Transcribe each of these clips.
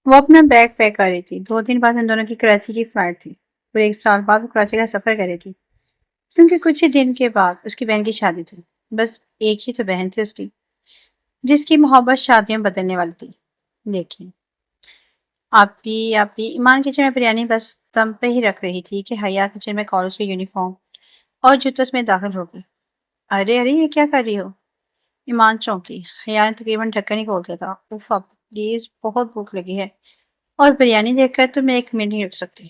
وہ اپنا bag pack کر رہی تھی۔ 2 دن بعد ان دونوں کی کراچی کی فلائٹ تھی۔ پورے 1 سال بعد وہ کراچی کا سفر کر رہی تھی، کیونکہ کچھ ہی دن کے بعد اس کی بہن کی شادی تھی۔ بس ایک ہی تو بہن تھی اس کی، جس کی محبت شادیوں میں بدلنے والی تھی۔ لیکن آپی ایمان کچن میں بریانی بس دم پہ ہی رکھ رہی تھی کہ حیا کچن میں کالج کی یونیفارم اور جوتوں میں داخل ہو گئی۔ ارے یہ کیا کر رہی ہو؟ ایمان چونکی۔ حیا نے تقریباً ڈھکن ہی کھول دیا تھا۔ اف آپ پلیز، بہت بھوک لگی ہے اور بریانی دیکھ کر تو میں 1 منٹ نہیں رک سکتی۔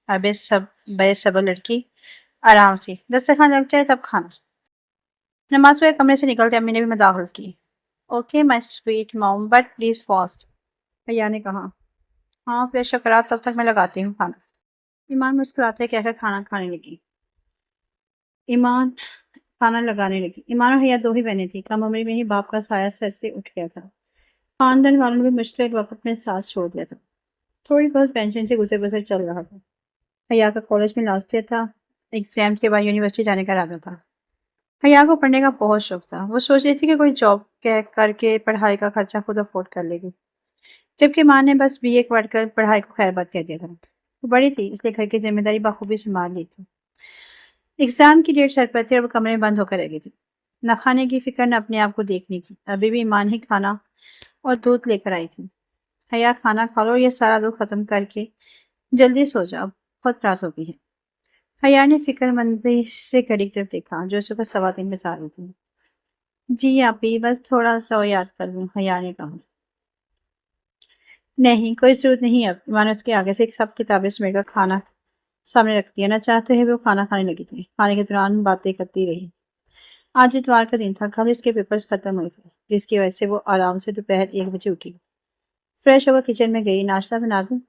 ابے بے صبر لڑکی، آرام سے، دسترخوان لگ جائے تب کھانا۔ نماز پڑھ کمرے سے نکلتے امی نے بھی مداخلت کی۔ Okay my sweet mom, but please fast, Haya نے کہا۔ ہاں فریش ہو کر آ، تب تک میں لگاتی ہوں کھانا، ایمان مسکراتے کہہ کر کھانا کھانے لگی۔ ایمان کھانا لگانے لگی۔ ایمان اور حیا 2 ہی بہنیں تھیں۔ کم عمری میں ہی باپ کا سایہ سر سے اٹھ گیا تھا۔ خاندان والوں نے بھی مشکل وقت میں ساتھ چھوڑ دیا تھا۔ تھوڑی بہت پینشن سے گزر بسر چل رہا تھا۔ حیا کا کالج میں لاسٹ ایئر تھا، ایگزام کے بعد یونیورسٹی جانے کا ارادہ تھا۔ حیا کو پڑھنے کا بہت شوق تھا۔ وہ سوچ رہی تھی کہ کوئی جاب کر کے پڑھائی کا خرچہ خود افورڈ کر لے گی، جبکہ ماں نے بس BA پڑھ کر پڑھائی کو خیر بات کہہ دیا تھا۔ وہ بڑی تھی اس لیے گھر کی ذمہ داری بخوبی سنبھال لی تھی۔ ایگزام کی ڈیٹ سر پر تھی اور وہ کمرے میں بند ہو کر رہ گئی تھی، نہ کھانے کی فکر نہ اپنے آپ کو دیکھنے کی۔ ابھی بھی ایمان ہی کھانا اور دودھ لے کر آئی تھی۔ حیا کھانا کھا لو اور یہ سارا دودھ ختم کر کے جلدی سو جاؤ، بہت رات ہو گئی ہے۔ حیا نے فکر مندی سے گھڑی کی طرف دیکھا جو صبح 3:15 بجا رہی تھی۔ جی آپی، بس تھوڑا سا یاد کر لوں، حیا نے کہا۔ نہیں کوئی ضرورت نہیں اب۔ ایمان نے اس کے آگے سے سب کتابیں سمیٹ کر کھانا سامنے رکھ دیا۔ نہ چاہتے ہوئے وہ کھانا کھانے لگی تھی۔ کھانے کے دوران باتیں کرتی رہی۔ آج اتوار کا دن تھا، کل اس کے پیپرز ختم ہوئے تھے، جس کی وجہ سے وہ آرام سے دوپہر 1 بجے اٹھی۔ فریش ہو کر کچن میں گئی۔ ناشتہ بنا دوں؟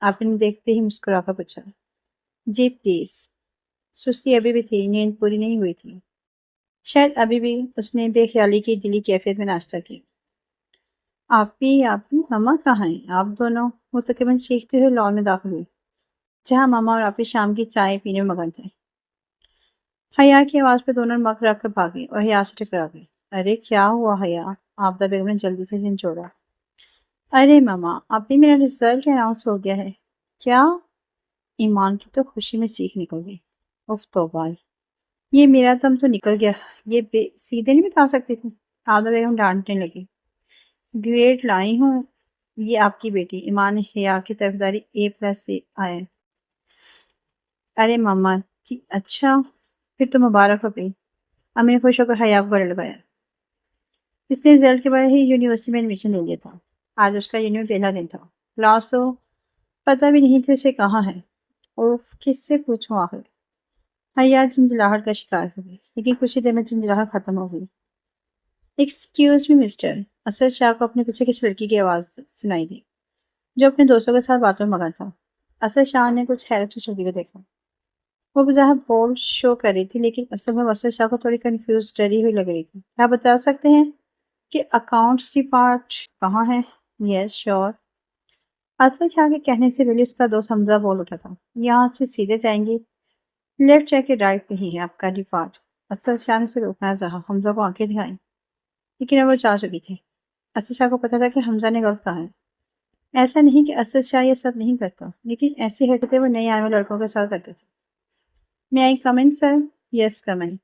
آپ نے دیکھتے ہی مسکرا کر پوچھا۔ جی پلیز۔ سستی ابھی بھی تھی، نیند پوری نہیں ہوئی تھی، شاید ابھی بھی اس نے بے خیالی کی دلی کیفیت میں ناشتہ کیا۔ آپی ماما کہاں ہیں؟ آپ دونوں؟ وہ تقریباً چیختے ہوئے لان میں داخل ہوئی، جہاں ماما اور آپی شام کی چائے پینے میں مگن تھے۔ حیا کی آواز پہ دونوں مگ رکھ کر بھاگی اور حیا سے ٹکرا گئی۔ ارے کیا ہوا حیا؟ آبدہ بیگم نے جلدی سے سن چھوڑا۔ ارے ماما، آپی میرا رزلٹ اناؤنس ہو گیا ہے۔ کیا؟ ایمان کی تو خوشی میں چیخ نکل گئی۔ اف توبہ، یہ میرا دم تو نکل گیا، یہ سیدھے نہیں بتا سکتی تھی۔ آبدہ بیگم ڈانٹنے لگی۔ گریڈ لائی ہوں، یہ آپ کی بیٹی۔ ایمان نے حیا کی طرفداری A+ سے آئے۔ ارے ماما کی اچھا، پھر تو مبارک ہو گئی۔ امی نے خوش ہو کر حیا کو گلے لگایا۔ اس نے رزلٹ کے بعد ہی یونیورسٹی میں ایڈمیشن لے لیا تھا۔ آج اس کا یونیورسٹی پہلا دن تھا۔ کلاس تو پتہ بھی نہیں تھی اسے کہاں ہے، اور کس سے پوچھوں آخر۔ حیا جھنجھلاہٹ کا شکار ہو گئی، لیکن کچھ ہی دیر میں جھنجھلاہٹ ختم ہو گئی۔ ایکسکیوز می مسٹر، اسد شاہ کو اپنے پیچھے کسی لڑکی کی آواز سنائی دی، جو اپنے دوستوں کے ساتھ باتوں میں مگن تھا۔ اسد شاہ نے کچھ حیرت سے اس لڑکی کو دیکھا۔ وہ بظاہر بولڈ شو کر رہی تھی، لیکن اصل میں اسد شاہ کو تھوڑی کنفیوز ڈری ہوئی لگ رہی تھی۔ کیا بتا سکتے ہیں کہ اکاؤنٹس کی پارٹ کہاں ہے؟ یس شیور۔ اسد شاہ کے کہنے سے پہلے اس کا دوست حمزہ بول اٹھا تھا۔ یہاں سے سیدھے جائیں گے، لیفٹ جا کے رائٹ پہ ہی ہے آپ کا ڈپارٹ۔ اسد شاہ نے اسے روکنا چاہا، حمزہ کو آنکھیں دکھائیں، لیکن اب وہ جا چکی تھی۔ اسد شاہ کو پتا تھا کہ حمزہ نے غلط کہا ہے۔ ایسا نہیں کہ اسد شاہ یہ سب نہیں کرتا، لیکن ایسی حرکتیں وہ نئے آنے والے لڑکوں کے ساتھ کرتے تھے۔ میں آئی کم ان سر؟ یس کم ان۔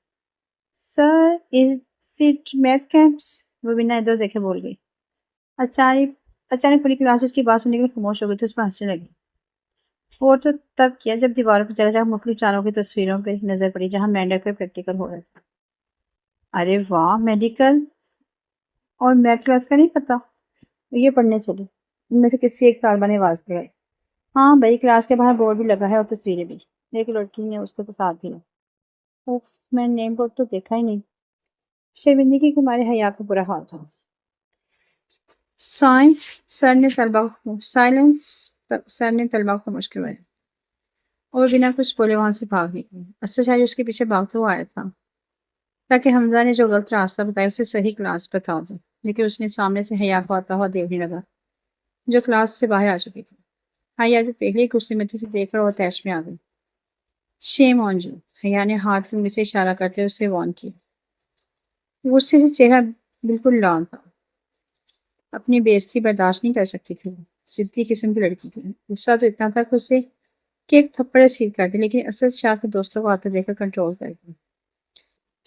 سر از اٹ میتھ کیمپس؟ وہ بنا ادھر دیکھے بول گئی۔ اچانک پوری کلاس اس کی بات سننے کے لیے خاموش ہو گئی تو اس پر ہنسنے لگی۔ اور تو تب کیا جب دیواروں پر جگہ جگہ مختلف جانوروں کی تصویروں پہ نظر پڑی، جہاں مینڈک پہ پریکٹیکل ہو رہا تھا۔ ارے واہ، میڈیکل اور میتھ کلاس کا نہیں پتا؟ یہ پڑھنے چلی، ان میں سے کسی ایک طالبہ نے آواز لگائی۔ ہاں بھائی، کلاس کے باہر بورڈ بھی لگا ہے اور تصویریں بھی۔ ایک لڑکی نے اس کے ساتھ دیا۔ اوف، میں نے نیم بورڈ تو دیکھا ہی نہیں۔ شرمندگی کے ہمارے حیا کا برا حال تھا۔ سائلنس، سر نے طلبہ کو خاموش کروایا اور بنا کچھ بولے وہاں سے بھاگ نکلی۔ اسد شاہ اس کے پیچھے بھاگتا ہوا آیا تھا تاکہ حمزہ نے جو غلط راستہ بتایا اسے صحیح کلاس بتا دو، لیکن اس نے سامنے سے حیا کو آتا ہوا دیکھنے لگا جو کلاس سے باہر آ چکی تھی۔ حیا جو پہلے ہی کرسی میں تھی، اسے دیکھ کر وہ تیش میں آ گئی۔ شیم آن یو، حیا نے ہاتھ کی انگلی سے اشارہ کرتے اسے وارن کیا۔ غصے سے چہرہ بالکل لال تھا، اپنی بے عزتی برداشت نہیں کر سکتی تھی۔ ضدی قسم کی لڑکی تھی، غصہ تو اتنا تھا کہ اسے کہ ایک تھپڑ رسید کر دی، لیکن اسد شاہ کے دوستوں کو آتے دیکھ کر کنٹرول کر گئی۔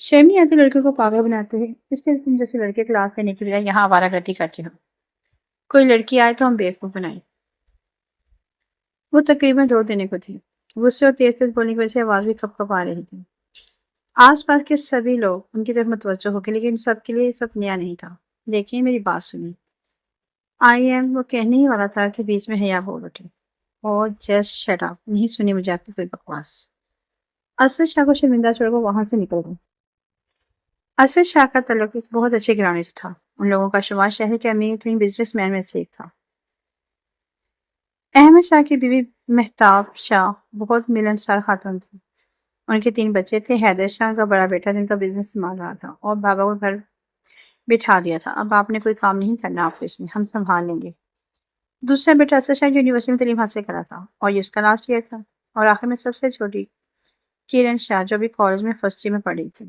شرمی آتی لڑکیوں کو پاگل بناتے ہیں، اس لیے تم جیسے لڑکے کلاس لینے کے بجائے یہاں آوارہ گردی کرتے ہو۔ کوئی لڑکی آئے تو ہم بیوقوف بنائیں۔ وہ تقریباً رو دینے کو تھی، غصے اور تیز تیز بولنے کی وجہ سے آواز بھی کپ کپ آ رہی تھی۔ آس پاس کے سبھی لوگ ان کی طرف متوجہ ہو گئے، لیکن سب کے لیے سب نیا نہیں تھا۔ دیکھیے میری بات سنیں۔ وہ کہنے ہی والا تھا کہ بیچ میں حیا بول اٹھے، اور جسٹ شٹ اپ، نہیں سنی مجھے آپ کی کوئی بکواس۔ اسد شاہ کو شرمندہ چھوڑ کر وہاں سے نکل گئی۔ اسد شاہ کا تعلق ایک بہت اچھے گھرانے سے تھا، ان لوگوں کا شمار شہر کے امیر ترین بزنس مین میں سے ایک تھا۔ احمد شاہ کی بیوی مہتاب شاہ بہت ملنسار خاتون تھی۔ ان کے 3 بچے تھے، حیدر شاہ ان کا بڑا بیٹا جن کا بزنس سنبھال رہا تھا، اور بابا کو گھر بٹھا دیا تھا، اب آپ نے کوئی کام نہیں کرنا آفس میں، ہم سنبھال لیں گے۔ دوسرا بیٹا اسد شاہ یونیورسٹی میں تعلیم حاصل کر رہا تھا، اور یہ اس کا لاسٹ ایئر تھا، اور آخر میں سب سے چھوٹی کرن شاہ جو بھی کالج میں فرسٹ ایئر میں پڑھ رہی تھی۔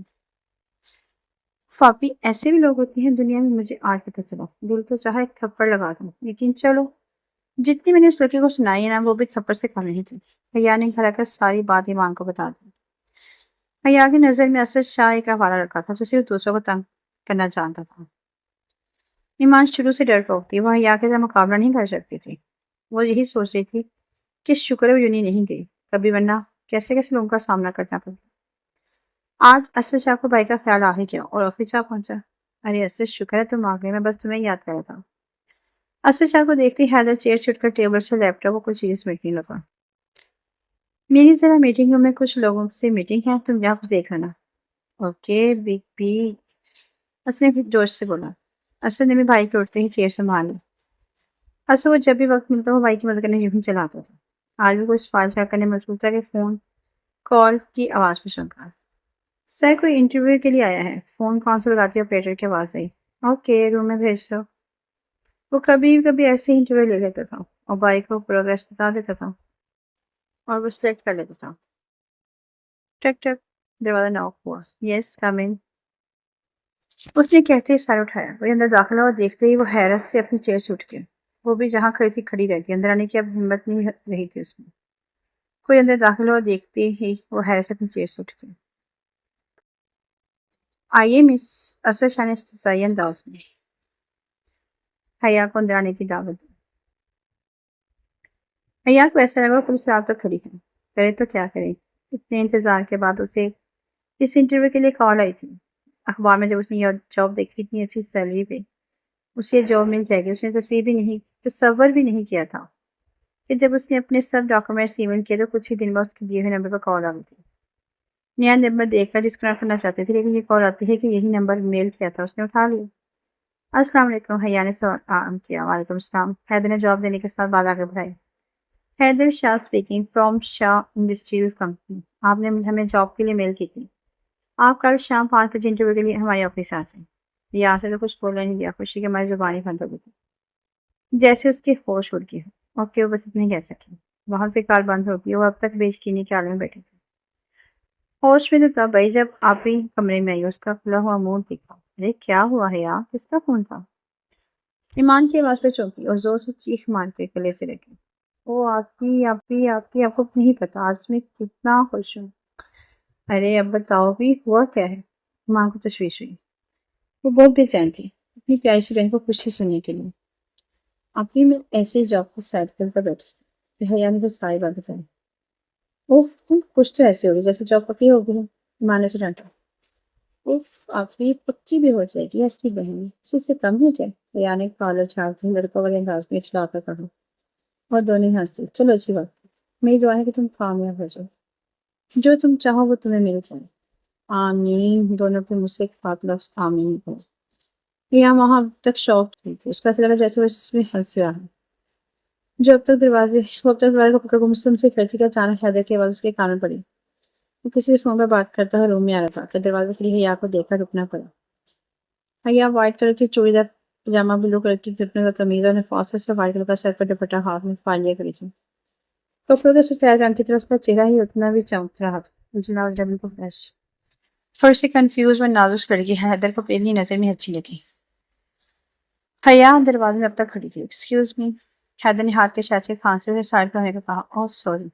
فاپی، ایسے بھی لوگ ہوتے ہیں دنیا میں، مجھے آج پتہ چلا، دل تو چاہا ایک تھپڑ لگا دوں، لیکن چلو، جتنی میں نے اس لڑکے کو سنائی ہے نا وہ بھی تھپڑ سے کم نہیں تھی۔ حیا نے گھر آ کر ساری بات ایمان کو بتا دی۔ حیا کی نظر میں اسد شاہ ایک آوارہ لڑکا تھا جو صرف دوسروں کو تنگ کرنا جانتا تھا۔ ایمان شروع سے ڈرپوک تھی، وہ حیا کے ساتھ مقابلہ نہیں کر سکتی تھی۔ وہ یہی سوچ رہی تھی کہ شکر ہے وہ یونی نہیں گئی کبھی، ورنہ کیسے کیسے لوگوں کا سامنا کرنا پڑتا۔ آج اسد شاہ کو بھائی کا خیال آ ہی گیا اور آفس جا پہنچا۔ ارے اسد، شکر ہے تم آ گئے، میں بس تمہیں یاد کر رہا تھا۔ اسد شاہ کو دیکھتے ہی حیدر چیئر چھوٹ کر ٹیبل سے لیپ ٹاپ اور کچھ چیز بیچنے لگا۔ میری ذرا میٹنگ روم میں کچھ لوگوں سے میٹنگ ہے، تم جا کچھ دیکھ لینا۔ اوکے بگ بی، اسد نے جوش سے بولا۔ اسد نے بھی بھائی کے اٹھتے ہی چیئر سنبھال لی۔ اسد وہ جب بھی وقت ملتا وہ بھائی کی مدد کرنے یوں ہی چلاتا تھا۔ آج بھی کچھ فائل چیک کرنے میں مشغول تھا کہ فون کال کی آواز میں سن کر سر کوئی انٹرویو کے لیے آیا ہے، فون کون سے لگاتی آپریٹر کی آواز آئی۔ اوکے، روم میں بھیج دو۔ وہ کبھی کبھی ایسے ہی انٹرویو لے لیتا تھا اور بھائی کو پروگریس بتا دیتا تھا اور وہ سلیکٹ کر لیتا تھا۔ ٹک ٹک، دروازہ ناک ہوا۔ یس کم ان، اس نے کہتے ہی سر اٹھایا۔ وہ اندر داخل ہوا اور دیکھتے ہی وہ حیرت سے اپنی چیئر سے اٹھ گیا۔ وہ بھی جہاں کھڑی تھی کھڑی رہ گئی، اندر آنے کی اب ہمت نہیں رہی تھی اس میں۔ کوئی اندر داخل ہوا اور دیکھتے ہی وہ حیرت سے اپنی چیئر سے اٹھ گیا۔ آئیے مس، اسد شاہ نے استحصائی انداز میں حیا کو اندر آنے کی دعوت دی۔ حیا کو ایسا لگا پولیس رات تک کھڑی ہے، کرے تو کیا کرے۔ اتنے انتظار کے بعد اسے اس انٹرویو کے لیے کال آئی تھی۔ اخبار میں جب اس نے یہ جاب دیکھی اتنی اچھی سیلری پہ اسے یہ جاب مل جائے گی، اس نے تصور بھی نہیں کیا تھا کہ جب اس نے اپنے سب ڈاکومنٹس ای میل کیے تو کچھ ہی دن بعد اس کے دیے ہوئے نمبر پر کال آ گئی تھی۔ نیا نمبر دیکھ کر ڈسکنیکٹ کرنا چاہتے تھے، لیکن یہ کال آتی ہے کہ یہی نمبر میل کیا تھا، اس نے اٹھا لیا۔ السلام علیکم، حیا نے سلام کیا۔ وعلیکم السلام۔ حیدر نے جواب دینے کے ساتھ بات آگے بڑھائی۔ Haider Shah speaking from Shah industrial company, آپ نے ہمیں جاب کے لیے میل کی تھی۔ آپ کل شام 5 بجے انٹرویو کے لیے ہمارے آفس آ جائیں۔ یا سے تو کچھ بولنے نہیں دیا، خوشی کے ہماری زبانی بند ہو گئی تھی، جیسے اس کی ہوش اڑ گئی ہو۔ اوکے، وہ بس اتنے کہہ سکے۔ وہاں سے کال بند ہو گئی، وہ اب تک بے یقینی کے عالم میں بیٹھے تھے۔ ہوش میں تو تب آئی جب آپ ہی کمرے میں آئی، اس کا کھلا ہوا منہ دیکھا۔ ارے کیا ہوا ہے یار، کس کا فون تھا؟ ایمان کی آواز پہ چونکی اور زور سے چیخ مارتے گلے سے لگی۔ او آپ کو نہیں پتا آج میں کتنا خوش ہوں۔ ارے اب بتاؤ بھی، ہوا کیا ہے؟ ایمان کو تشویش ہوئی، وہ بہت بے چین تھی اپنی پیاری سی بہن کو خوشی سننے کے لیے۔ اپنی میں ایسے جاب کی سائڈ کر بیٹھی تھی، حیا نے تو ساری بات بتائی۔ اوف، تم کچھ تو ایسے ہو گئی جیسے جاب پکی ہو گئی ہے، ایمان نے اسے ڈانٹا۔ اوف، آپ کی پکی بھی ہو جائے گی، آپ کی بہن اسی سے کم ہے کیا؟ حیا نے کالر چھاڑتے ہوئے لڑکا والے انداز میں چلا کر کہا، اور دونوں ہی ہنستے۔ چلو اچھی بات، میری دعا ہے کہ تم کامیاب ہو جاؤ، جو تم چاہو وہ تمہیں مل جائے۔ آمین، دونوں کے منہ سے ایک ساتھ لفظ آمین ہو۔ حیا وہاں اب تک شوق ہوئی تھی، اس کا ایسا لگا جیسے وہ اس میں ہنس رہا ہے۔ وہ اب تک دروازے کو پکڑ کر مسلم سے کھڑی تھی کہ اچانک حیدر کی آواز اس کے کان میں پڑی۔ وہ کسی سے فون پر بات کرتا ہوا روم میں آ رہا تھا کہ دروازے کھڑی حیا کو دیکھ کر رکنا پڑا۔ حیا وائٹ کلر کی چوڑی دار پاجامہ، بلو کلر کی گھٹنے کا قمیض اور نفاست سے وائٹ کلر کا سر پر دوپٹہ ہاتھ میں فائل لیے کھڑی تھی۔ کپڑوں کے سفید رنگ کی طرح اس کا چہرہ ہی اتنا بھی چمک رہا تھا، اجلا اور بالکل فریش۔ تھوڑی سی کنفیوز اور نازک لڑکی حیدر کو پہلی نظر میں اچھی لگی۔ حیا دروازے میں اب تک کھڑی تھی۔ ایکسکیوز می، حیدر نے ہاتھ کے شاید سے کھانسی سے سائڈ پہ ہونے کو کہا۔ اوہ سوری۔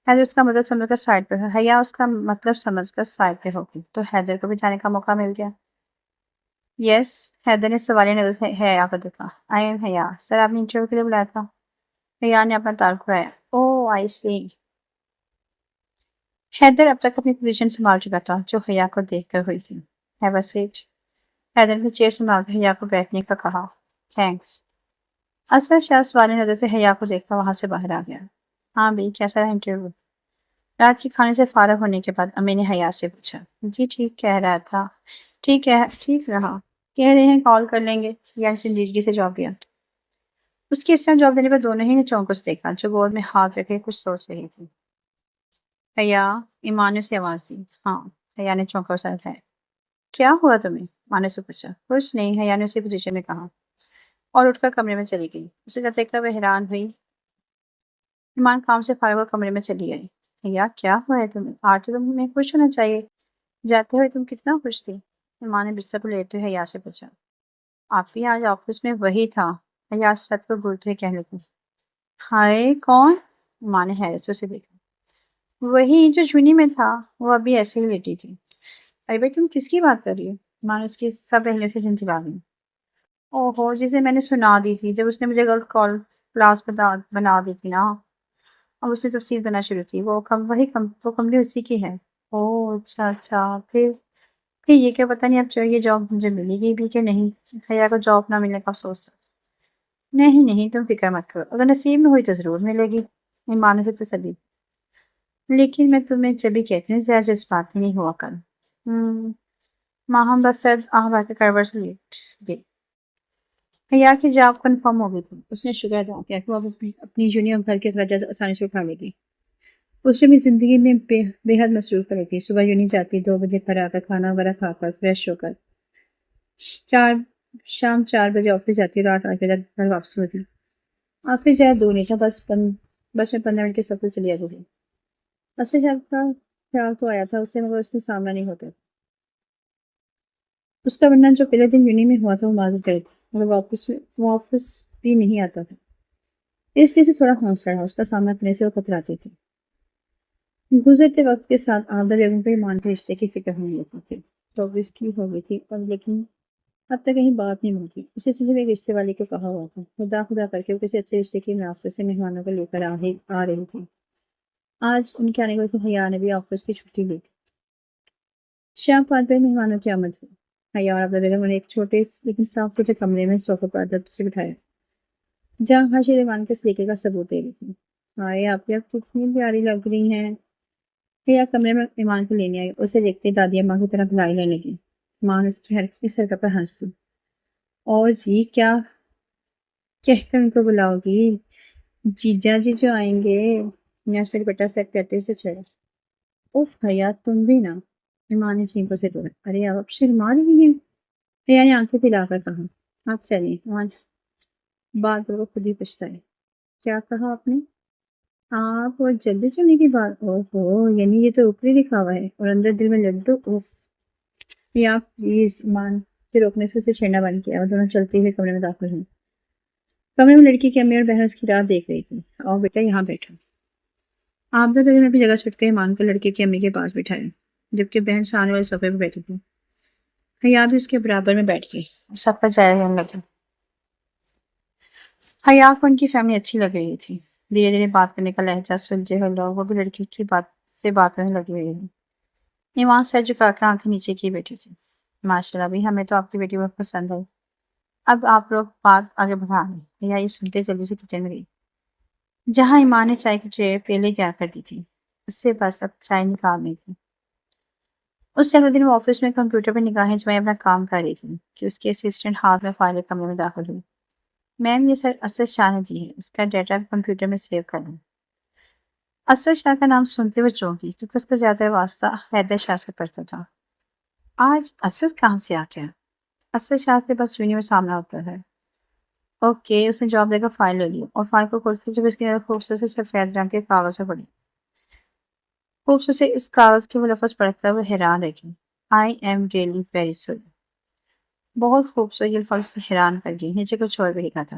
حیدر اس کا مطلب سمجھ کر سائڈ پہ ہو۔ حیا اس کا مطلب سمجھ کر سائڈ پہ ہو گئی تو حیدر کو بھی جانے کا موقع مل گیا۔ یس، حیدر نے سوالیہ نظر سے حیا کو دیکھا۔ آئی ایم حیا، سر آپ نے انٹرویو کے لیے بلایا تھا؟ حیا نے اپنا تعارف کرایا۔ اوہ آئی سی۔ حیدر اب تک اپنی پوزیشن سنبھال چکا تھا جو حیا کو دیکھ کر ہوئی تھی۔ Have a set. حیدر نے چیئر سنبھال کر حیا کو بیٹھنے کا کہا۔ تھینکس۔ اسد شاہ سوالیہ نظر سے حیا کو دیکھتا وہاں سے باہر آ گیا۔ ہاں بھی، کیسا رہا انٹرویو؟ رات کے کھانے سے فارغ ہونے کے بعد امی نے حیا سے پوچھا۔ جی ٹھیک کہہ رہا تھا۔ ٹھیک رہا۔ کہہ رہے ہیں کال کر لیں گے، یا سنجیدگی سے جواب دیا۔ اس کے اس طرح جواب دینے پر دونوں ہی نے چونکو سے دیکھا جو گود میں ہاتھ رکھے کچھ سوچ رہی تھی۔ حیا، ایمان نے اسے آواز دی۔ ہاں، حیا نے چونکا سر اٹھایا۔ کیا ہوا تمہیں؟ ایمان نے اسے پوچھا۔ کچھ نہیں، حیا نے اسی پوزیشن میں کہا اور اٹھ کر کمرے میں چلی گئی۔ اسے جب دیکھ کر وہ حیران ہوئی۔ ایمان کام سے فارغ ہو کمرے میں چلی آئی۔ حیا کیا ہوا ہے تمہیں؟ آج تو تمہیں خوش ہونا چاہیے، جاتے ہوئے تم کتنا خوش تھی۔ ایمان نے بستر پر لیٹتے ہوئے حیا سے پوچھا۔ آپ بھی آج آفس میں وہی تھا؟ حیا چھت پر گھورتے ہوئے کہنے لگی۔ ہائے کون؟ ایمان نے حیرت سے اسے دیکھا۔ وہی جو جھونی میں تھا، وہ ابھی ایسے ہی لیٹی تھی۔ ارے بھائی تم کس کی بات کر رہی ہو؟ ایمان اس کی سب پہلے سے جھنجھلا گئی۔ اوہو، جسے میں نے سنا دی تھی جب اس نے مجھے غلط کال کلاس بنا دی تھی نا۔ اب اس نے تفصیل کرنا شروع کی۔ وہ کمرے اسی کی ہے۔ اوہ اچھا، پھر یہ کیا پتہ نہیں اب یہ جاب مجھے ملے گی بھی کہ نہیں۔ حیا کو جاب نہ ملنے کا افسوس تھا۔ نہیں تم فکر مت کرو، اگر نصیب میں ہوئی تو ضرور ملے گی، ایمان نے تسلی دی۔ لیکن میں تمہیں جب بھی کہتی ہوں زیادہ جذباتی نہیں ہوا کر۔ ماہم بس سر آہ کے کڑبڑ سے لیٹ گئی۔ حیا کی جاب کنفرم ہو گئی تھی۔ اس نے شکر ادا کیا کہ وہ اپنی یونین گھر کے اخراجات آسانی سے اٹھا لے گی۔ اس نے اپنی زندگی میں بے حد مصروف رہی تھی۔ صبح یونین جاتی، 2 بجے گھر آ کر کھانا وغیرہ کھا کر فریش ہو کر شام 4 بجے آفس جاتی، رات 8 بجے تک گھر واپس ہوتی۔ آفس زیادہ دور نہیں تھا، بس میں 15 منٹ کے سفر سے چلی جاتی تھی۔ اسے کا خیال تو آیا تھا اسے، مگر اس نے سامنا نہیں ہوتا۔ اس کا ورنہ جو پہلے دن یونین میں ہوا تھا وہ معذرت کرے تھا، مگر وہ آفس بھی نہیں آتا تھا، اس لیے سے تھوڑا حوصلہ رہا۔ اس کا سامنا کرنے سے وہ کتراتی تھی۔ گزرتے وقت کے ساتھ عابدہ بیگم کو ایمان کے رشتے کی فکر ہونے لگی تھی۔ پروگریس کی ہو گئی تھی لیکن اب تک کہیں بات نہیں ہوتی۔ اسی سلسلے میں ایک رشتے والے کو کہا ہوا تھا، خدا کر کے وہ کسی اچھے رشتے کی مناسبت سے مہمانوں کو لے کر آ رہی تھی۔ آج ان کے آنے کو حیا نے بھی آفس کی چھٹی لی تھی۔ شام 5 بجے مہمانوں کی آمد ہوئی۔ حیا اور عابدہ بیگم نے ایک چھوٹے لیکن صاف ستھرے کمرے میں صوفے پر ادب سے بٹھایا، جہاں ہر شے ایمان کے سلیقے کا ثبوت دے رہی تھی۔ ہائے آپ کتنی پیاری لگ رہی ہیں۔ حیا کمرے میں ایمان کو لینے آئی، اسے دیکھتے دادی اماں کی طرح بلائی لینے لگی۔ ایمان اس حرکت پر ہنستی۔ اور جی کیا کہہ کر ان کو بلاؤ گی؟ جیجا جی جو آئیں گے۔ نیشنل بیٹا سیٹ کہتے اسے چھڑا۔ اوف حیا تم بھی نا، ایمان نے چینکوں سے توڑا۔ ارے آپ شرما رہی ہیں، حیا نے آنکھیں پھیلا کر کہا۔ آپ چلیں، ایمان بات کو خود ہی پچھتایا۔ کیا کہا آپ نے؟ آپ اور جلدی چلنے کی بات؟ اوہو، یعنی یہ تو اوپری دکھاوا ہے اور اندر دل میں لڈو۔ اوف یا پلیز، ایمان کے روکنے سے اسے چھیڑنا بند کیا اور دونوں چلتے ہوئے کمرے میں داخل ہوئے۔ کمرے میں لڑکی کی امی اور بہن اس کی راہ دیکھ رہی تھی۔ آؤ بیٹا یہاں بیٹھو۔ عابدہ بیگم نے اپنی جگہ چھوٹ کے ایمان کو لڑکی کی امی کے پاس بٹھایا، جبکہ بہن سامنے والے صوفے پہ بیٹھی تھی۔ حیا بھی اس کے برابر میں بیٹھ گئی، سب کا جائزہ لینے لگی۔ حیا کو ان کی فیملی اچھی لگ رہی تھی۔ دھیرے دھیرے بات کرنے کا لہجہ، سلجھے ہوئے لوگ، وہ بھی لڑکی کی بات سے بات کرنے لگی ہوئی ہے۔ ایمان سر جھکا کے آنکھیں نیچے کی بیٹھی تھی۔ ماشاءاللہ بھی، ہمیں تو آپ کی بیٹی بہت پسند ہے۔ اب آپ لوگ بات آگے بڑھا رہے ہیں۔ حیا یہ سنتے جلدی سے کچن میں گئی، جہاں ایمان نے چائے کی ٹرے پہلے تیار کر دی تھی۔ اس سے بس اب چائے نکالنی تھی۔ اس سے اگلے دن وہ آفس میں کمپیوٹر پر نگاہیں جمائے اپنا کام کر رہی تھی کہ اس کے اسسٹنٹ ہاتھ میں فائل کمرے میں داخل ہوئی۔ میم یہ سر اسد شاہ نے دی ہے، اس کا ڈیٹا کمپیوٹر میں سیو کر لیں۔ اسد شاہ کا نام سنتے ہوئے چونکی کیونکہ اس کا زیادہ واسطہ حیدر شاہ سے پڑتا تھا۔ آج اسد کہاں سے آ گیا؟ اسد شاہ سے بس یونین میں سامنا ہوتا ہے۔ اوکے، اس نے جواب دے کر فائل لے لی اور فائل کو کھولتے جب اس کی نظر خوبصورت سے سفید رنگ کے کاغذ پر پڑی۔ خوبصورت سے اس کاغذ کے وہ لفظ پڑھ کر وہ حیران رہ گئی۔ I am really very sorry. بہت خوبصورت، یہ الفاظ سے حیران کر گئی۔ نیچے کچھ اور بھی لکھا تھا۔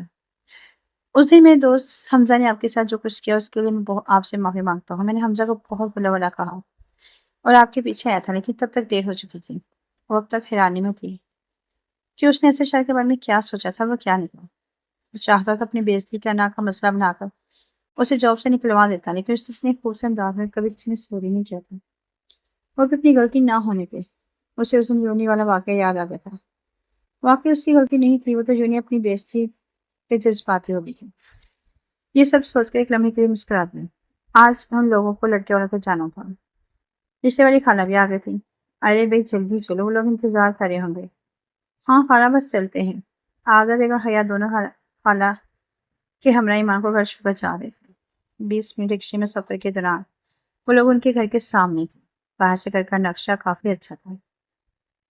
اس دن میرے دوست حمزہ نے آپ کے ساتھ جو کچھ کیا اس کے لیے میں آپ سے معافی مانگتا ہوں۔ میں نے حمزہ کو بہت بلا بلا کہا اور آپ کے پیچھے آیا تھا، لیکن تب تک دیر ہو چکی تھی۔ وہ اب تک حیرانی میں تھی کہ اس نے ایسے شہر کے بارے میں کیا سوچا تھا، وہ کیا نکلا۔ وہ چاہتا تھا اپنی بےعزتی کرنا کا مسئلہ بنا کر اسے جاب سے نکلوا دیتا، لیکن اس اتنے خوبصورت انداز میں کبھی کسی نے سوری نہیں کیا تھا۔ اور پھر اپنی غلطی نہ ہونے پہ اسے اس دن یونی والا واقعہ یاد آ گیا تھا۔ واقعی اس کی غلطی نہیں تھی، وہ تو یونی اپنی بےعزتی پہ جذباتی ہو گئی تھی۔ یہ سب سوچ کر ایک لمحے کے لیے مسکرا دیا۔ آج ہم لوگوں کو لڑکے والوں کو جانا تھا۔ رشتے والی خالہ بھی آ گئی تھی۔ ارے بھائی جلدی چلو، وہ لوگ انتظار کر رہے ہوں گے۔ ہاں خالہ بس چلتے ہیں۔ آغا بیگم اور حیا دونوں خالہ کے ہمراہ ایمان کو گھر چھوڑ کر جا رہے تھے۔ 20 منٹ رکشے میں سفر کے دوران وہ لوگ ان کے گھر کے سامنے تھے۔ باہر سے گھر کا نقشہ کافی اچھا تھا۔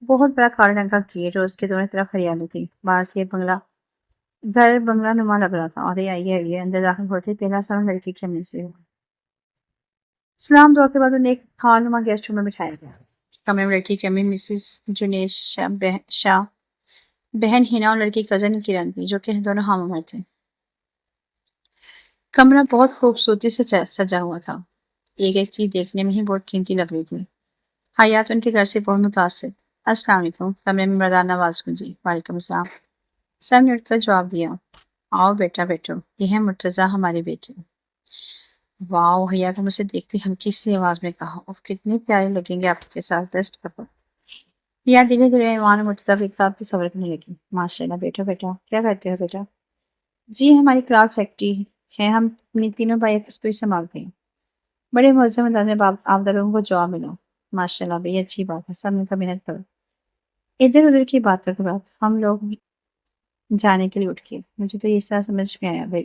بہت بڑا کالے رنگ کا گیٹ اور اس کے دونوں طرف ہریالی تھی۔ باہر سے گھر بنگلہ نما لگ رہا تھا۔ اور آئیے اندر داخل ہوتے پہلا سلام لڑکی کے امی سے ہوا۔ سلام دعا کے بعد انہیں ایک ہال نما گیسٹ روم میں بٹھایا گیا۔ کمرے میں لڑکی کی امی مسز جنید شاہ، بہن ہنا اور لڑکی کزن کرن تھی، جو کہ دونوں ہم عمر تھے۔ کمرہ بہت خوبصورتی سے سجا ہوا تھا۔ ایک ایک چیز دیکھنے میں ہی بہت قیمتی لگ رہی تھی۔ حیات ان کے گھر سے بہت متاثر۔ السلام علیکم، کمرے میں مردانہ آواز گونجی۔ وعلیکم السلام، سب نے اٹھ کر جواب دیا۔ آؤ بیٹا بیٹھو، یہ ہے مرتضیٰ ہماری بیٹی۔ واؤ، حیا نے مجھے دیکھتی ہلکی سی آواز میں کہا۔ اف کتنے پیارے لگیں گے آپ کے ساتھ، بیسٹ کپل۔ حیا دھیرے دھیرے ایمان اور مرتضیٰ کے ساتھ تصور کرنے لگی۔ ماشاء اللہ، بیٹھو بیٹا، کیا کرتے ہو بیٹا؟ جی ہماری کرافٹ فیکٹری ہے، ہم اپنی تینوں بھائی اس کو ہی سنبھالتے ہیں۔ بڑے معظم انداز میں آبدہ بیگم کو جواب ملا۔ ماشاء اللہ بھائی، اچھی بات ہے، سب مل کر محنت کرو۔ ادھر ادھر کی باتوں کے بعد ہم لوگ جانے کے لیے اٹھ گئے۔ مجھے تو یہ سب سمجھ میں آیا بھائی،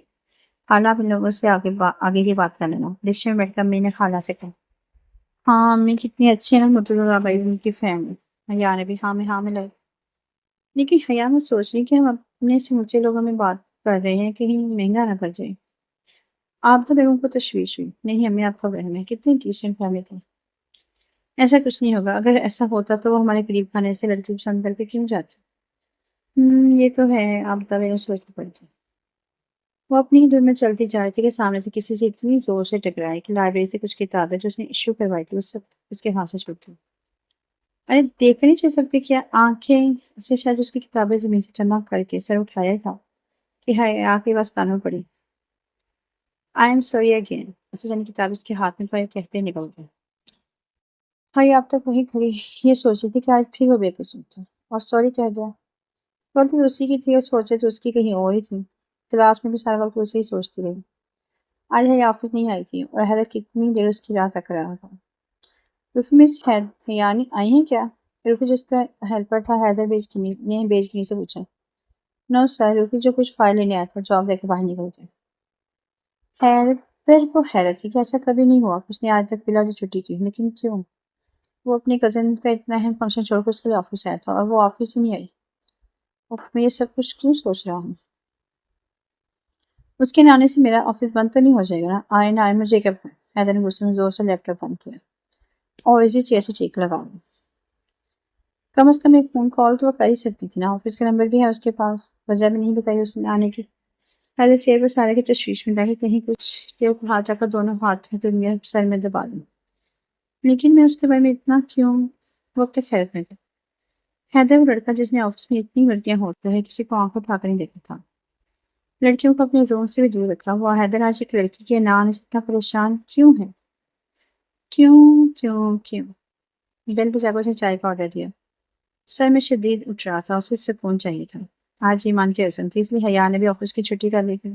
خالہ آپ ان لوگوں سے آگے کی بات کر لینا۔ رکشے میں بیٹھ کر امی نے خالہ سے کہا۔ ہاں امی کتنی اچھی ہے نا مرتضیٰ بھائی، ان کی فیملی۔ حیا نے بھی ہاں میں لگی۔ لیکن حیا میں سوچ رہی کہ ہم اپنے سموچے لوگ ہمیں بات کر رہے ہیں، کہیں مہنگا نہ پڑ جائے۔ آپ تو بیگم کو تشویش ہوئی۔ نہیں امی، آپ کا وہم ہے، کتنی ڈیسنٹ فیملی تھی۔ ایسا کچھ نہیں ہوگا، اگر ایسا ہوتا تو وہ ہمارے قریب کھانے سے لڑکی پسند کر کے کیوں جاتی؟ یہ تو ہے، آپ بتا بیگم سوچ پڑ گئی۔ وہ اپنی ہی دھن میں چلتی جا رہی تھی کہ سامنے سے کسی سے اتنی زور سے ٹکرائی کہ لائبریری سے کچھ کتابیں جو اس نے ایشو کروائی تھی اس سب اس کے ہاتھ سے چھوٹ گئی۔ ارے دیکھ کر نہیں چل سکتی کیا؟ آنکھیں سے شاید اس کی کتابیں زمین سے چمک کر کے سر اٹھایا تھا کہ حیا کے پاس کانوں پڑی۔ آئی ایم سوری اگین، ایسے جانی کتاب اس کے ہاتھ میں پڑے کہتے نکل گئے۔ حیا اب تک وہی کھڑی یہ سوچ رہی تھی کہ آج پھر وہ بے قصور تھا اور سوری کہہ دیا۔ غلطی اسی کی تھی اور سوچے تو اس کی کہیں اور ہی تھی۔ کلاس میں بھی سارا وقت اسے ہی سوچتی رہی۔ آج حیا آفس نہیں آئی تھی اور حیدر کتنی دیر اس کی راہ تک رہا تھا۔ روفی مس حیا آئی ہیں کیا؟ روفی جس کا ہیلپر تھا حیدر نے بیچ سے پوچھا۔ نو سر، روفی جو کچھ فائل لینے آیا تھا، جواب دے کے باہر نکل گیا۔ حیدر کو حیرت تھی کہ ایسا کبھی نہیں ہوا، اس نے آج تک بلا جو چھٹی کی، لیکن کیوں؟ وہ اپنی کزن کا اتنا اہم فنکشن چھوڑ کر اس کے لیے آفس آیا تھا اور وہ آفس ہی نہیں آئی۔ میں یہ سب کچھ کیوں سوچ رہا ہوں؟ اس کے نانے سے میرا آفس بند تو نہیں ہو جائے گا نا؟ آئے مجھے کیا؟ حیدر نے غصے میں زور سے لیپ ٹاپ بند کیا اور اسی چیئر سے چیک لگا دی۔ کم از کم ایک فون کال تو وہ کر ہی سکتی تھی نا، آفس کا نمبر بھی ہے اس کے پاس، وجہ بھی نہیں بتائی اس نے آنے کی۔ حیدر چیئر پر سارے کی تشویش میں تھا کہ کہیں کچھ دیو کو ہاتھ رکھ کر دونوں ہاتھ میں سر میں دبا دوں، لیکن میں اس کے بارے میں اتنا کیوں وقت تک حیرت میں تھا۔ حیدر وہ لڑکا جس نے آفس میں اتنی غلطیاں ہوتی ہیں کسی کو آنکھ اٹھا کر نہیں دیکھا تھا، لڑکیوں کو اپنے روم سے بھی دور رکھا۔ وہ حیدر آج ایک لڑکی کے نام سے اتنا پریشان کیوں ہے؟ کیوں؟ بیل بجا کر اس نے چائے کا آرڈر دیا۔ سر میں شدید اٹھ رہا تھا، اسے سکون چاہیے تھا۔ آج ایمان کی رسم تھی، اس لیے حیا نے بھی آفس کی چھٹی کر لی تھی۔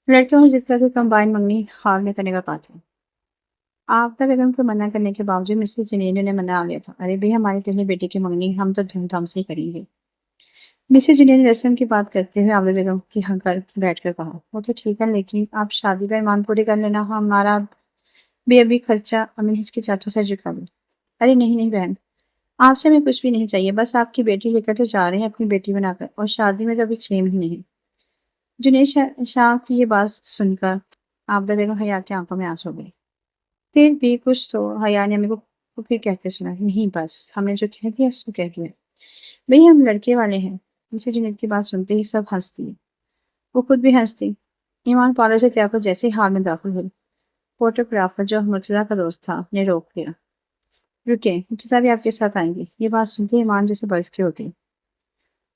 لڑکیوں نے ضد کر کے کمبائن منگنی ہال میں کرنے کا کہا تھا۔ آفتہ بیگم کو منع کرنے کے باوجود مسز جنید نے منع لیا تھا۔ ارے بھئی، ہماری پہلی بیٹی کی منگنی ہم تو دھوم دھام سے ہی کریں گے۔ مسز جنید نے رسم کی بات کرتے ہوئے آفتہ بیگم کی گھر بیٹھ کر کہا۔ وہ تو ٹھیک ہے، لیکن آپ شادی پر ایمان پوری کر لینا، ہمارا بھی ابھی خرچہ امین ہچ کے چاچا سے چکا لیں۔ ارے نہیں بہن، آپ سے ہمیں کچھ بھی نہیں چاہیے، بس آپ کی بیٹی لے کر تو جا رہے ہیں اپنی بیٹی بنا کر، اور شادی میں تو ابھی 6 مہینے ہیں۔ جنید شاہ کی یہ بات سن کر آفتہ بیگم حیا کی آنکھوں میں آنسو ہو گئے۔ پھر بھی کچھ تو حیا نے امی کو پھر کہتے سنا۔ نہیں بس، ہم نے جو کہہ دیا سو کہہ دیا، بھئی ہم لڑکے والے ہیں۔ مسز جنید کی بات سنتے ہی سب ہنستی، وہ خود بھی ہنستی۔ ایمان پارلر سے تیار کر جیسے ہی ہال میں داخل ہوئی، فوٹوگرافر جو مرتضیٰ کا دوست تھا نے روک لیا۔ رکے، مرتضیٰ بھی آپ کے ساتھ آئیں گے۔ یہ بات سنتے ہی ایمان جیسے برف کی ہو گئی۔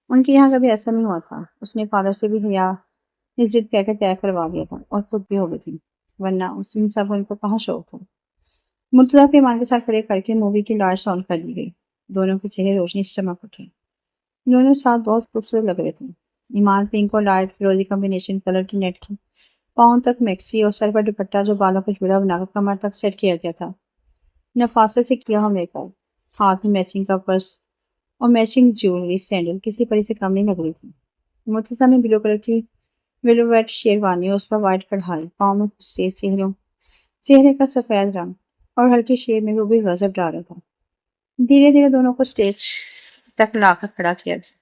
ان کے یہاں کبھی ایسا نہیں ہوا تھا۔ اس نے پارلر سے بھی حیا نے ضد کہہ کے طے کروا لیا تھا اور خود بھی ہو گئی تھی، ورنہ اس دن سب ان کو کہاں شوق تھا۔ مرتضیٰ کو ایمان کے ساتھ کھڑے کر کے مووی کی لائٹس آن کر دی گئی۔ دونوں کے چہرے روشنی سے چمک اٹھے۔ دونوں ساتھ بہت خوبصورت لگ رہے تھے۔ ایمان پنک اور لائٹ فیروزی کمبینیشن کلر کی نیٹ کی، پاؤں تک میکسی اور سر پر دوپٹہ جو بالوں کو جڑا بنا کر کمر تک سیٹ کیا گیا تھا۔ نفاست سے کیا ہوا میک اپ، ہاتھ میں میچنگ کا پرس اور میچنگ جیولری، سینڈل کسی پری سے کم نہیں لگ رہی تھی۔ مرتضیٰ میں بلو کلر کی ویلویٹ شیروانی اور اس پر وائٹ کڑھائی، پاؤں میں سے چہرے کا سفید رنگ اور ہلکی شیڈ میں وہ بھی غضب ڈال رہا تھا۔ دھیرے دھیرے دونوں کو سٹیج تک لا کر کھڑا کیا گیا۔